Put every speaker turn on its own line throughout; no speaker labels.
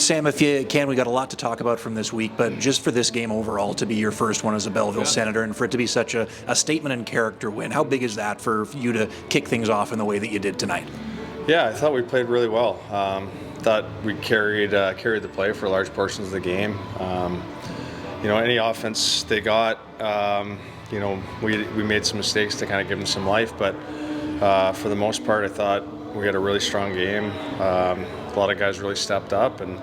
Sam, if you can, we got a lot to talk about from this week, but just for this game overall to be your first one as a Belleville Senator and for it to be such a statement and character win, how big is that for you to kick things off in the way that you did tonight?
Yeah, I thought we played really well. Thought we carried the play for large portions of the game. Any offense they got, we made some mistakes to kind of give them some life, but for the most part, I thought we had a really strong game. A lot of guys really stepped up, and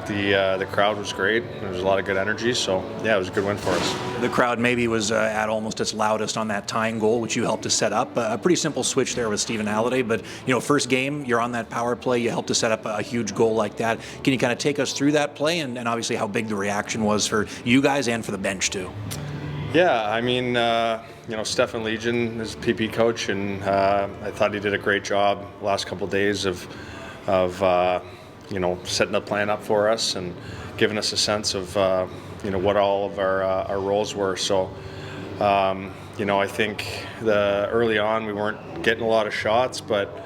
the crowd was great. There was a lot of good energy, so yeah, it was a good win for us.
The crowd maybe was at almost its loudest on that tying goal, which you helped to set up. A pretty simple switch there with Stephen Halliday, but first game, you're on that power play, you helped to set up a huge goal like that. Can you kind of take us through that play and obviously how big the reaction was for you guys and for the bench too?
Yeah, I mean, Stefan Legion is PP coach, and I thought he did a great job the last couple of days of setting the plan up for us and giving us a sense of what all of our roles were. So I think early on we weren't getting a lot of shots, but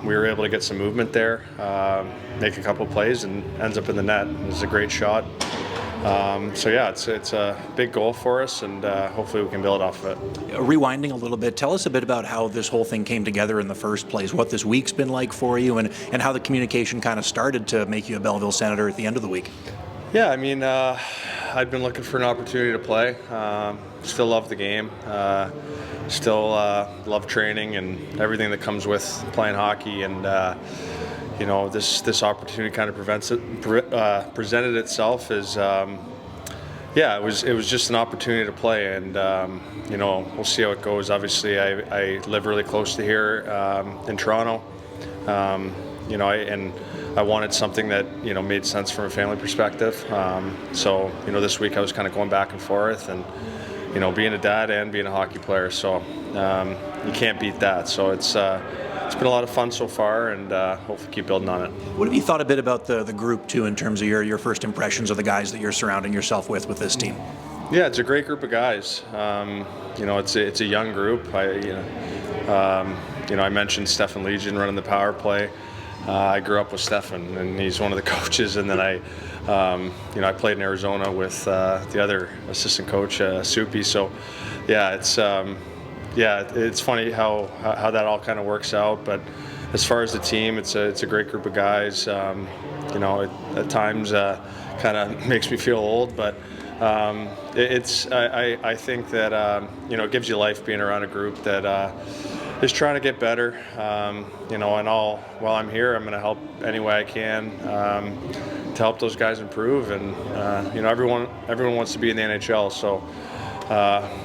we were able to get some movement there, make a couple plays, and ends up in the net. It was a great shot. It's a big goal for us, and hopefully we can build off of it.
Rewinding a little bit, tell us a bit about how this whole thing came together in the first place, what this week's been like for you, and how the communication kind of started to make you a Belleville Senator at the end of the week.
Yeah, I mean, I'd been looking for an opportunity to play. Still love the game. Still love training and everything that comes with playing hockey, and this opportunity kind of presented itself as, it was just an opportunity to play, and we'll see how it goes. Obviously, I live really close to here in Toronto, I wanted something that made sense from a family perspective. This week I was kind of going back and forth, and being a dad and being a hockey player, so you can't beat that. So it's been a lot of fun so far, and hopefully keep building on it.
What have you thought a bit about the group too, in terms of your first impressions of the guys that you're surrounding yourself with this team?
Yeah, it's a great group of guys. It's a young group. I mentioned Stefan Legion running the power play. I grew up with Stefan, and he's one of the coaches. And then I played in Arizona with the other assistant coach, Soupy. So, yeah, it's funny how that all kind of works out. But as far as the team, it's a great group of guys. At times kind of makes me feel old, but I think that it gives you life being around a group that is trying to get better. While I'm here, I'm going to help any way I can to help those guys improve. And everyone wants to be in the NHL, so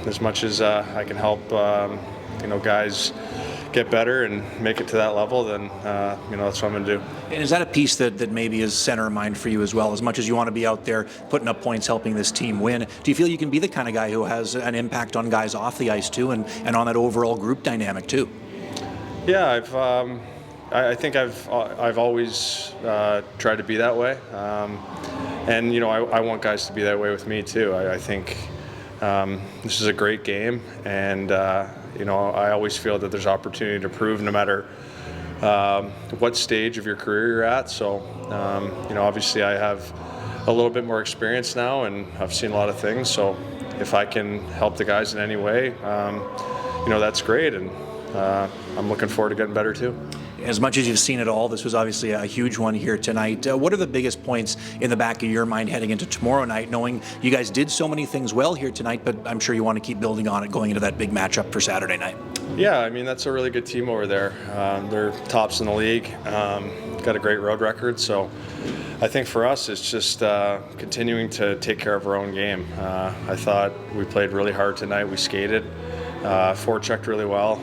as much as I can help guys get better and make it to that level, then that's what I'm going to do.
And is that a piece that maybe is center of mind for you as well? As much as you want to be out there putting up points, helping this team win, do you feel you can be the kind of guy who has an impact on guys off the ice too, and on that overall group dynamic too?
Yeah, I think I've always tried to be that way, and I want guys to be that way with me too. I think this is a great game, and I always feel that there's opportunity to prove no matter what stage of your career you're at. So, obviously I have a little bit more experience now, and I've seen a lot of things. So if I can help the guys in any way, that's great. And I'm looking forward to getting better too.
As much as you've seen it all, this was obviously a huge one here tonight. What are the biggest points in the back of your mind heading into tomorrow night, knowing you guys did so many things well here tonight, but I'm sure you want to keep building on it going into that big matchup for Saturday night?
Yeah, I mean, that's a really good team over there. They're tops in the league, got a great road record. So I think for us, it's just continuing to take care of our own game. I thought we played really hard tonight. We skated, forechecked really well.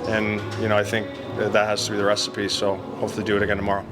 And I think that has to be the recipe, so hopefully do it again tomorrow.